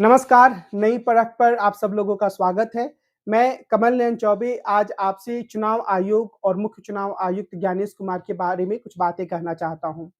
नमस्कार, नई परख पर आप सब लोगों का स्वागत है। मैं कमल नयन चौबे आज आपसे चुनाव आयोग और मुख्य चुनाव आयुक्त ज्ञानेश कुमार के बारे में कुछ बातें कहना चाहता हूँ।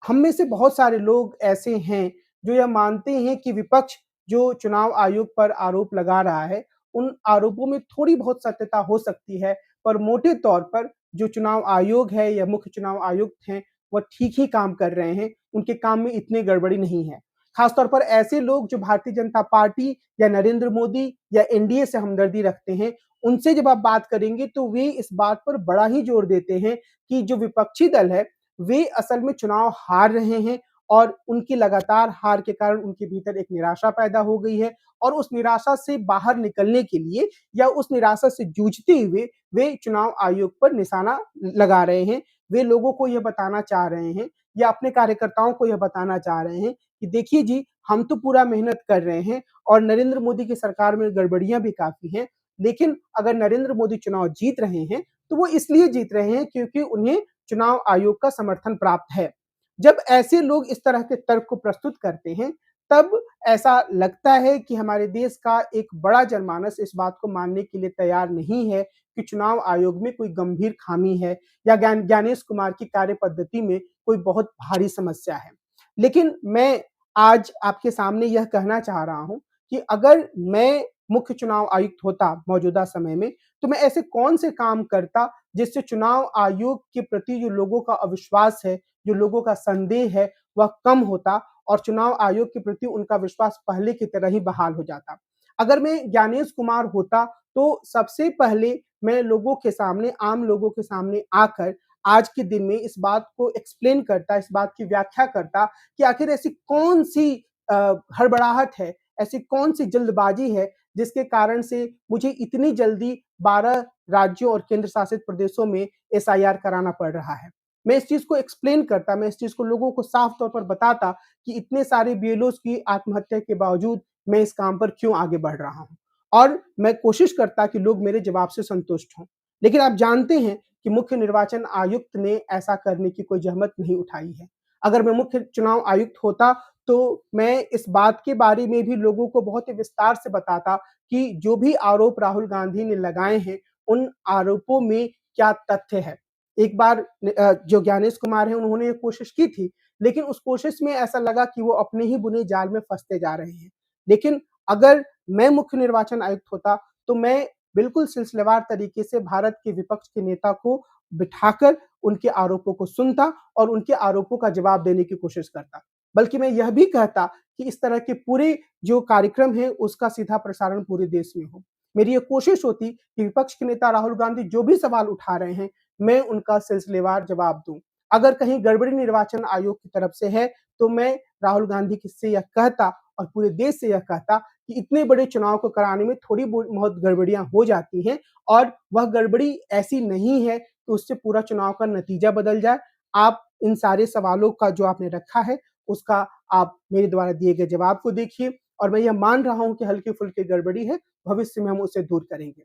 हम में से बहुत सारे लोग ऐसे हैं, जो यह मानते हैं कि विपक्ष जो चुनाव आयोग पर आरोप लगा रहा है, उन आरोपों में थोड़ी बहुत सत्यता हो सकती है, पर मोटे तौर पर जो चुनाव आयोग है या मुख्य चुनाव आयुक्त हैं, वह ठीक ही काम कर रहे हैं, उनके काम में इतनी गड़बड़ी नहीं है। खासतौर पर ऐसे लोग जो भारतीय जनता पार्टी या नरेंद्र मोदी या एनडीए से हमदर्दी रखते हैं, उनसे जब आप बात करेंगे तो वे इस बात पर बड़ा ही जोर देते हैं कि जो विपक्षी दल है, वे असल में चुनाव हार रहे हैं और उनकी लगातार हार के कारण उनके भीतर एक निराशा पैदा हो गई है और उस निराशा से बाहर निकलने के लिए या उस निराशा से जूझते हुए वे चुनाव आयोग पर निशाना लगा रहे हैं। वे लोगों को यह बताना चाह रहे हैं या अपने कार्यकर्ताओं को यह बताना चाह रहे हैं कि देखिए जी, हम तो पूरा मेहनत कर रहे हैं और नरेंद्र मोदी की सरकार में गड़बड़ियां भी काफ़ी हैं। लेकिन अगर नरेंद्र मोदी चुनाव जीत रहे हैं, तो वो इसलिए जीत रहे हैं क्योंकि उन्हें चुनाव आयोग का समर्थन प्राप्त है। जब ऐसे लोग इस तरह के तर्क को प्रस्तुत करते हैं, तब ऐसा लगता है कि हमारे देश का एक बड़ा जनमानस इस बात को मानने के लिए तैयार नहीं है कि चुनाव आयोग में कोई गंभीर खामी है या ज्ञानेश कुमार की कार्य पद्धति में कोई बहुत भारी समस्या है। लेकिन मैं आज आपके सामने यह कहना चाह रहा हूं कि अगर मैं मुख्य चुनाव आयुक्त होता मौजूदा समय में, तो मैं ऐसे कौन से काम करता जिससे चुनाव आयोग के प्रति जो लोगों का अविश्वास है, जो लोगों का संदेह है, वह कम होता और चुनाव आयोग के प्रति उनका विश्वास पहले की तरह ही बहाल हो जाता। अगर मैं ज्ञानेश कुमार होता, तो सबसे पहले मैं लोगों के सामने, आम लोगों के सामने आकर आज के दिन में इस बात को एक्सप्लेन करता, इस बात की व्याख्या करता कि आखिर ऐसी कौन-सी हड़बड़ाहट है, ऐसी कौन-सी जल्दबाजी है, जिसके कारण से मुझे इतनी जल्दी 12 राज्यों और केंद्र शासित प्रदेशों में एसआईआर कराना पड़ रहा है। मैं इस चीज़ को एक्सप्लेन करता, मैं इस चीज़ को लोगों को साफ तौर पर बताता कि इतने सारे बीएलओज़ की आत्महत्या के बावजूद मैं इस काम पर क्यों आगे बढ़ रहा हूँ और मैं कोशिश करता कि लोग मेरे जवाब से संतुष्ट हों। लेकिन आप जानते हैं कि मुख्य निर्वाचन आयुक्त ने ऐसा करने की कोई ज़हमत नहीं उठाई है। अगर मैं मुख्य चुनाव आयुक्त होता, तो मैं इस बात के बारे में भी लोगों को बहुत ही विस्तार से बताता कि जो भी आरोप राहुल गांधी ने लगाए हैं, उन आरोपों में क्या तथ्य है। एक बार जो ज्ञानेश कुमार हैं, उन्होंने ये कोशिश की थी, लेकिन उस कोशिश में ऐसा लगा कि वो अपने ही बुने जाल में फँसते जा रहे हैं। लेकिन अगर मैं मुख्य निर्वाचन आयुक्त होता, तो मैं बिल्कुल सिलसिलेवार तरीके से भारत के विपक्ष के नेता को बिठाकर उनके आरोपों को सुनता और उनके आरोपों का जवाब देने की कोशिश करता। बल्कि मैं यह भी कहता कि इस तरह के पूरे जो कार्यक्रम है, उसका सीधा प्रसारण पूरे देश में हो। मेरी ये कोशिश होती कि विपक्ष के नेता राहुल गांधी जो भी सवाल उठा रहे हैं, मैं उनका सिलसिलेवार जवाब दूँ। अगर कहीं गड़बड़ी निर्वाचन आयोग की तरफ से है, तो मैं राहुल गांधी से यह कहता और पूरे देश से यह कहता कि इतने बड़े चुनाव को कराने में थोड़ी बहुत गड़बड़ियां हो जाती हैं और वह गड़बड़ी ऐसी नहीं है कि उससे पूरा चुनाव का नतीजा बदल जाए। आप इन सारे सवालों का जो आपने रखा है, उसका आप मेरे द्वारा दिए गए जवाब को देखिए और मैं यह मान रहा हूं कि हल्की-फुल्की गड़बड़ी है, भविष्य में हम उसे दूर करेंगे।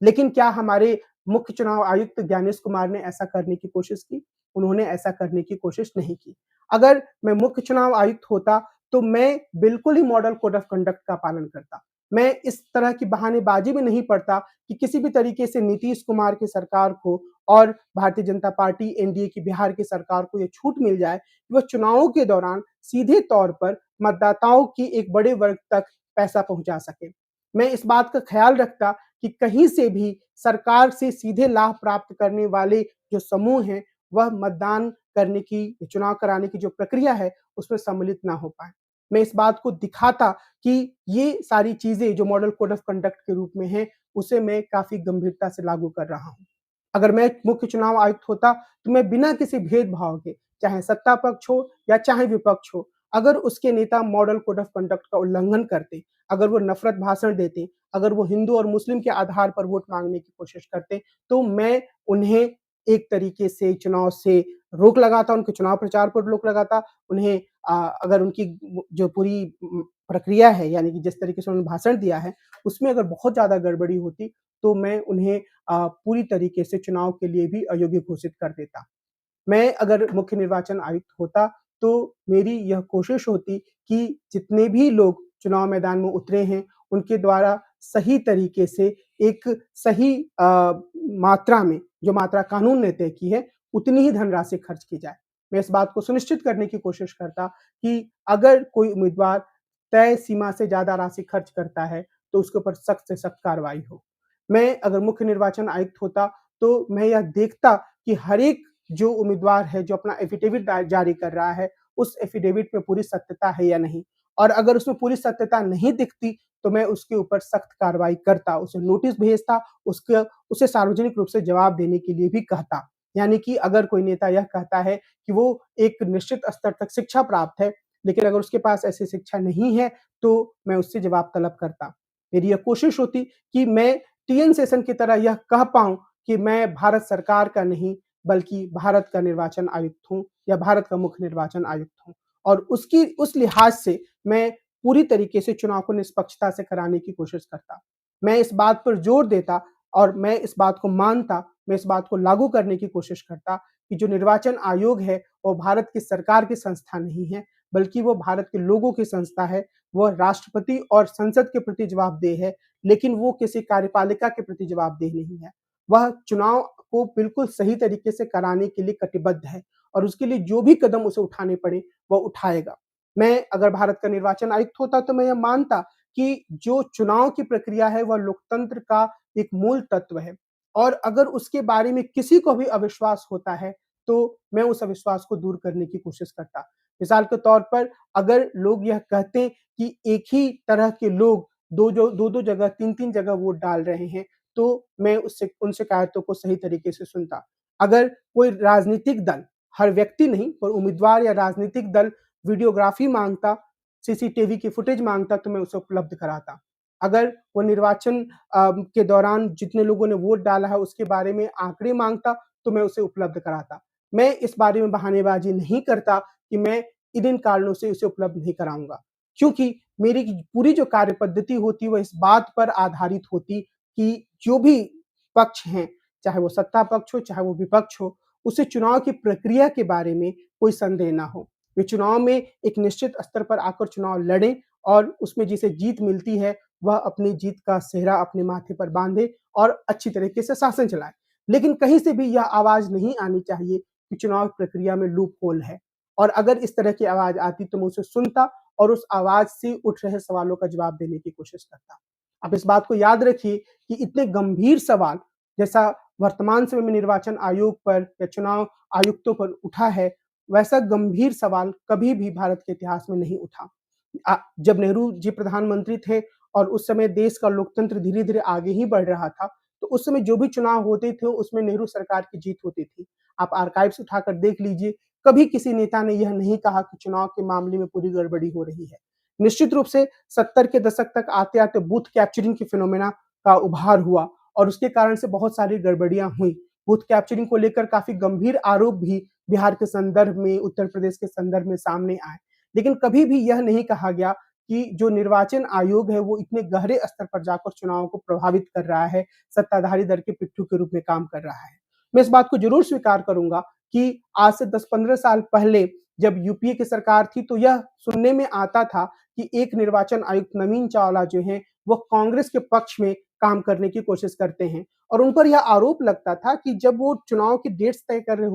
लेकिन क्या हमारे मुख्य चुनाव आयुक्त ज्ञानेश कुमार ने ऐसा करने की कोशिश की? उन्होंने ऐसा करने की कोशिश नहीं की। अगर मैं मुख्य चुनाव आयुक्त होता, तो मैं बिल्कुल ही मॉडल कोड ऑफ कंडक्ट का पालन करता। मैं इस तरह की बहानेबाज़ी में नहीं पड़ता कि किसी भी तरीके से नीतीश कुमार की सरकार को और भारतीय जनता पार्टी, एनडीए की बिहार की सरकार को ये छूट मिल जाए कि वह चुनावों के दौरान सीधे तौर पर मतदाताओं की एक बड़े वर्ग तक पैसा पहुँचा सके। मैं इस बात का ख़्याल रखता कि कहीं से भी सरकार से सीधे लाभ प्राप्त करने वाले जो समूह हैं, वह मतदान करने की, चुनाव कराने की जो प्रक्रिया है, उसमें सम्मिलित ना हो पाएँ। मैं इस बात को दिखाता कि ये सारी चीज़ें जो मॉडल कोड ऑफ कंडक्ट के रूप में हैं, उसे मैं काफ़ी गंभीरता से लागू कर रहा हूँ। अगर मैं मुख्य चुनाव आयुक्त होता, तो मैं बिना किसी भेदभाव के, चाहे सत्ता पक्ष हो या चाहे विपक्ष हो, अगर उसके नेता मॉडल कोड ऑफ कंडक्ट का उल्लंघन करते, अगर वो नफ़रत भाषण देते, अगर वो हिंदू और मुस्लिम के आधार पर वोट माँगने की कोशिश करते, तो मैं उन्हें एक तरीके से चुनाव से रोक लगाता, उनके चुनाव प्रचार पर रोक लगाता, उन्हें अगर उनकी जो पूरी प्रक्रिया है, यानी कि जिस तरीके से उन्होंने भाषण दिया है, उसमें अगर बहुत ज़्यादा गड़बड़ी होती, तो मैं उन्हें पूरी तरीके से चुनाव के लिए भी अयोग्य घोषित कर देता। मैं अगर मुख्य निर्वाचन आयुक्त होता, तो मेरी यह कोशिश होती कि जितने भी लोग चुनाव मैदान में उतरे हैं, उनके द्वारा सही तरीके से एक सही मात्रा में, जो मात्रा कानून ने तय की है, उतनी ही धनराशि खर्च की जाए। मैं इस बात को सुनिश्चित करने की कोशिश करता कि अगर कोई उम्मीदवार तय सीमा से ज़्यादा राशि खर्च करता है, तो उसके ऊपर सख्त से सख्त कार्रवाई हो। मैं अगर मुख्य निर्वाचन आयुक्त होता, तो मैं यह देखता कि हर एक जो उम्मीदवार है, जो अपना एफ़िडेविट जारी कर रहा है, उस एफ़िडेविट में पूरी सत्यता है या नहीं। और अगर उसमें पूरी सत्यता नहीं दिखती, तो मैं उसके ऊपर सख्त कार्रवाई करता, उसे नोटिस भेजता, उसके उसे सार्वजनिक रूप से जवाब देने के लिए भी कहता। यानी कि अगर कोई नेता यह कहता है कि वो एक निश्चित स्तर तक शिक्षा प्राप्त है, लेकिन अगर उसके पास ऐसी शिक्षा नहीं है, तो मैं उससे जवाब तलब करता। मेरी यह कोशिश होती कि मैं टीएन शेषन की तरह यह कह पाऊँ कि मैं भारत सरकार का नहीं, बल्कि भारत का निर्वाचन आयुक्त हूँ या भारत का मुख्य निर्वाचन आयुक्त हूँ। और उसकी उस लिहाज से मैं पूरी तरीके से चुनाव को निष्पक्षता से कराने की कोशिश करता। मैं इस बात पर जोर देता और मैं इस बात को मानता, मैं इस बात को लागू करने की कोशिश करता कि जो निर्वाचन आयोग है, वो भारत की सरकार की संस्था नहीं है, बल्कि वो भारत के लोगों की संस्था है। वह राष्ट्रपति और संसद के प्रति जवाबदेह है, लेकिन वो किसी कार्यपालिका के प्रति जवाबदेह नहीं है। वह चुनाव को बिल्कुल सही तरीके से कराने के लिए कटिबद्ध है और उसके लिए जो भी कदम उसे उठाने पड़े, वह उठाएगा। मैं अगर भारत का निर्वाचन आयुक्त होता, तो मैं यह मानता कि जो चुनाव की प्रक्रिया है, वह लोकतंत्र का एक मूल तत्व है और अगर उसके बारे में किसी को भी अविश्वास होता है, तो मैं उस अविश्वास को दूर करने की कोशिश करता। मिसाल के तौर पर अगर लोग यह कहते कि एक ही तरह के लोग 2-2 जगह, 3-3 जगह वोट डाल रहे हैं, तो मैं उससे उन शिकायतों को सही तरीके से सुनता। अगर कोई राजनीतिक दल, हर व्यक्ति नहीं पर उम्मीदवार या राजनीतिक दल वीडियोग्राफ़ी माँगता, सीसीटीवी की फुटेज माँगता, तो मैं उसे उपलब्ध कराता। अगर वो निर्वाचन के दौरान जितने लोगों ने वोट डाला है, उसके बारे में आँकड़े माँगता, तो मैं उसे उपलब्ध कराता। मैं इस बारे में बहानेबाज़ी नहीं करता कि मैं इन कारणों से उसे उपलब्ध नहीं कराऊँगा। क्योंकि मेरी पूरी जो कार्य पद्धति होती है, वो इस बात पर आधारित होती कि जो भी पक्ष हैं, चाहे वो सत्ता पक्ष हो, चाहे वो विपक्ष हो, उसे चुनाव की प्रक्रिया के बारे में कोई संदेह ना हो। वे चुनाव में एक निश्चित स्तर पर आकर चुनाव लड़ें और उसमें जिसे जीत मिलती है, वह अपनी जीत का सेहरा अपने माथे पर बाँधे और अच्छी तरीके से शासन चलाए। लेकिन कहीं से भी यह आवाज़ नहीं आनी चाहिए कि चुनाव प्रक्रिया में लूप होल है और अगर इस तरह की आवाज़ आती तो मैं उसे सुनता और उस आवाज़ से उठ रहे सवालों का जवाब देने की कोशिश करता। आप इस बात को याद रखिए कि इतने गंभीर सवाल जैसा वर्तमान समय में निर्वाचन आयोग पर या चुनाव आयुक्तों पर उठा है, वैसा गंभीर सवाल कभी भी भारत के इतिहास में नहीं उठा। जब नेहरू जी प्रधानमंत्री थे और उस समय देश का लोकतंत्र धीरे-धीरे आगे ही बढ़ रहा था, तो उस समय जो भी चुनाव होते थे, उसमें नेहरू सरकार की जीत होती थी। आप आर्काइव्स उठाकर देख लीजिए, कभी किसी नेता ने यह नहीं कहा कि चुनाव के मामले में पूरी गड़बड़ी हो रही है। निश्चित रूप से 70 के दशक तक आते-आते बूथ कैप्चरिंग के फिनोमेना का उभार हुआ और उसके कारण से बहुत सारी गड़बड़ियाँ हुई। बूथ कैप्चरिंग को लेकर काफ़ी गंभीर आरोप भी बिहार के संदर्भ में, उत्तर प्रदेश के संदर्भ में सामने आए। लेकिन कभी भी यह नहीं कहा गया कि जो निर्वाचन आयोग है, वो इतने गहरे स्तर पर जाकर चुनाव को प्रभावित कर रहा है, सत्ताधारी दल के पिट्ठू के रूप में काम कर रहा है। मैं इस बात को ज़रूर स्वीकार करूँगा कि आज से 10-15 साल पहले जब यूपीए की सरकार थी, तो यह सुनने में आता था कि एक निर्वाचन आयुक्त नवीन चावला जो हैं, वो कांग्रेस के पक्ष में काम करने की कोशिश करते हैं और उन पर यह आरोप लगता था कि जब वो चुनाव की डेट्स तय कर रहे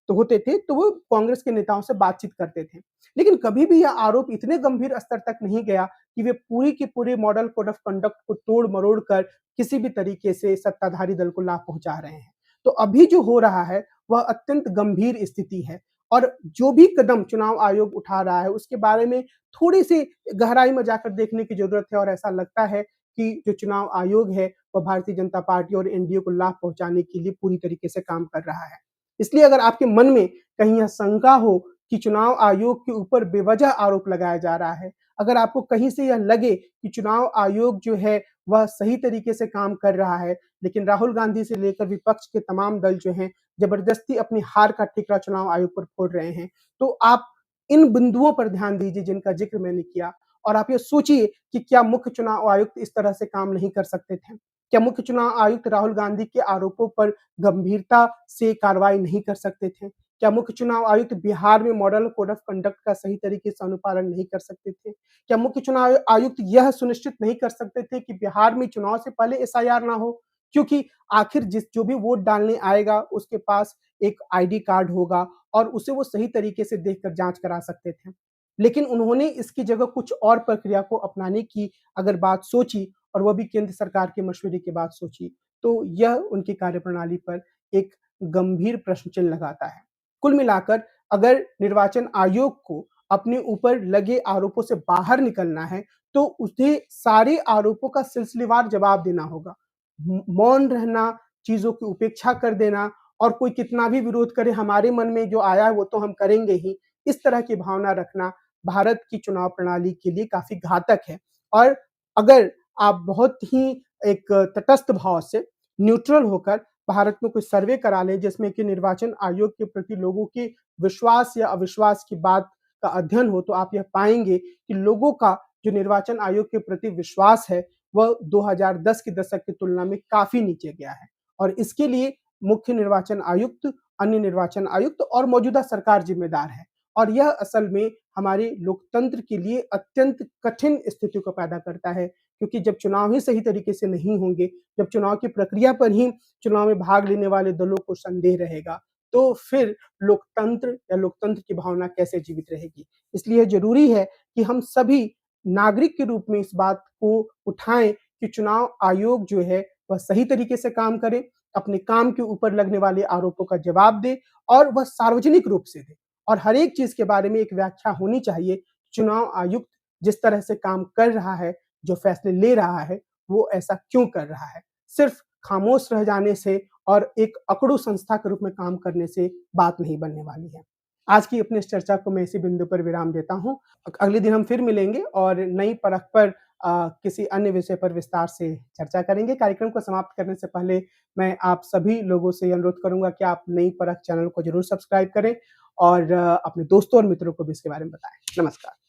होते थे, तो वो कांग्रेस के नेताओं से बातचीत करते थे। लेकिन कभी भी यह आरोप इतने गंभीर स्तर तक नहीं गया कि वे पूरी की पूरी मॉडल कोड ऑफ कंडक्ट को तोड़-मरोड़ कर किसी भी तरीके से सत्ताधारी दल को लाभ पहुँचा रहे हैं। तो अभी जो हो रहा है, वह अत्यंत गंभीर स्थिति है और जो भी कदम चुनाव आयोग उठा रहा है, उसके बारे में थोड़ी-सी गहराई में जाकर देखने की ज़रूरत है और ऐसा लगता है कि जो चुनाव आयोग है, वह भारतीय जनता पार्टी और एनडीए को लाभ पहुँचाने के लिए पूरी तरीके से काम कर रहा है। इसलिए अगर आपके मन में कहीं यह शंका हो कि चुनाव आयोग के ऊपर बेवजह आरोप लगाया जा रहा है, अगर आपको कहीं से यह लगे कि चुनाव आयोग जो है, वह सही तरीके से काम कर रहा है, लेकिन राहुल गांधी से लेकर विपक्ष के तमाम दल जो हैं, ज़बरदस्ती अपनी हार का ठिकरा चुनाव आयोग पर फोड़ रहे हैं, तो आप इन बिंदुओं पर ध्यान दीजिए जिनका ज़िक्र मैंने किया और आप ये सोचिए कि क्या मुख्य चुनाव आयुक्त इस तरह से काम नहीं कर सकते थे? क्या मुख्य चुनाव आयुक्त राहुल गांधी के आरोपों पर गंभीरता से कार्रवाई नहीं कर सकते थे? क्या मुख्य चुनाव आयुक्त बिहार में मॉडल कोड ऑफ कंडक्ट का सही तरीके से अनुपालन नहीं कर सकते थे? क्या मुख्य चुनाव आयुक्त यह सुनिश्चित नहीं कर सकते थे कि बिहार में चुनाव से पहले एसआईआर ना हो? क्योंकि आखिर जो भी वोट डालने आएगा उसके पास एक आईडी कार्ड होगा और उसे वो सही तरीके से देखकर जाँच करा सकते थे। लेकिन उन्होंने इसकी जगह कुछ और प्रक्रिया को अपनाने की अगर बात सोची और वो भी केंद्र सरकार के मशवरे के बाद सोची, तो यह उनकी कार्यप्रणाली पर एक गंभीर प्रश्न चिन्ह लगाता है। कुल मिलाकर अगर निर्वाचन आयोग को अपने ऊपर लगे आरोपों से बाहर निकलना है, तो उसे सारे आरोपों का सिलसिलेवार जवाब देना होगा। मौन रहना, चीज़ों की उपेक्षा कर देना और कोई कितना भी विरोध करे, हमारे मन में जो आया है वो तो हम करेंगे ही, इस तरह की भावना रखना भारत की चुनाव प्रणाली के लिए काफ़ी घातक है। और अगर आप बहुत ही एक तटस्थ भाव से, न्यूट्रल होकर भारत में कोई सर्वे करा लें जिसमें कि निर्वाचन आयोग के प्रति लोगों के विश्वास या अविश्वास की बात का अध्ययन हो, तो आप यह पाएँगे कि लोगों का जो निर्वाचन आयोग के प्रति विश्वास है, वह 2010 के दशक की तुलना में काफ़ी नीचे गया है। और इसके लिए मुख्य निर्वाचन आयुक्त, अन्य निर्वाचन आयुक्त और मौजूदा सरकार ज़िम्मेदार है। और यह असल में हमारे लोकतंत्र के लिए अत्यंत कठिन स्थिति को पैदा करता है, क्योंकि जब चुनाव ही सही तरीके से नहीं होंगे, जब चुनाव की प्रक्रिया पर ही चुनाव में भाग लेने वाले दलों को संदेह रहेगा, तो फिर लोकतंत्र या लोकतंत्र की भावना कैसे जीवित रहेगी? इसलिए ज़रूरी है कि हम सभी नागरिक के रूप में इस बात को उठाएँ कि चुनाव आयोग जो है, वह सही तरीके से काम करे, अपने काम के ऊपर लगने वाले आरोपों का जवाब दे और वह सार्वजनिक रूप से दे। और हर एक चीज़ के बारे में एक व्याख्या होनी चाहिए। चुनाव आयुक्त जिस तरह से काम कर रहा है, जो फैसले ले रहा है, वो ऐसा क्यों कर रहा है? सिर्फ़ खामोश रह जाने से और एक अकड़ू संस्था के रूप में काम करने से बात नहीं बनने वाली है। आज की अपनी इस चर्चा को मैं इसी बिंदु पर विराम देता हूँ। अगले दिन हम फिर मिलेंगे और नई परख पर किसी अन्य विषय पर विस्तार से चर्चा करेंगे। कार्यक्रम को समाप्त करने से पहले मैं आप सभी लोगों से ये अनुरोध करूँगा कि आप नई परख चैनल को ज़रूर सब्सक्राइब करें और अपने दोस्तों और मित्रों को भी इसके बारे में बताएँ। नमस्कार।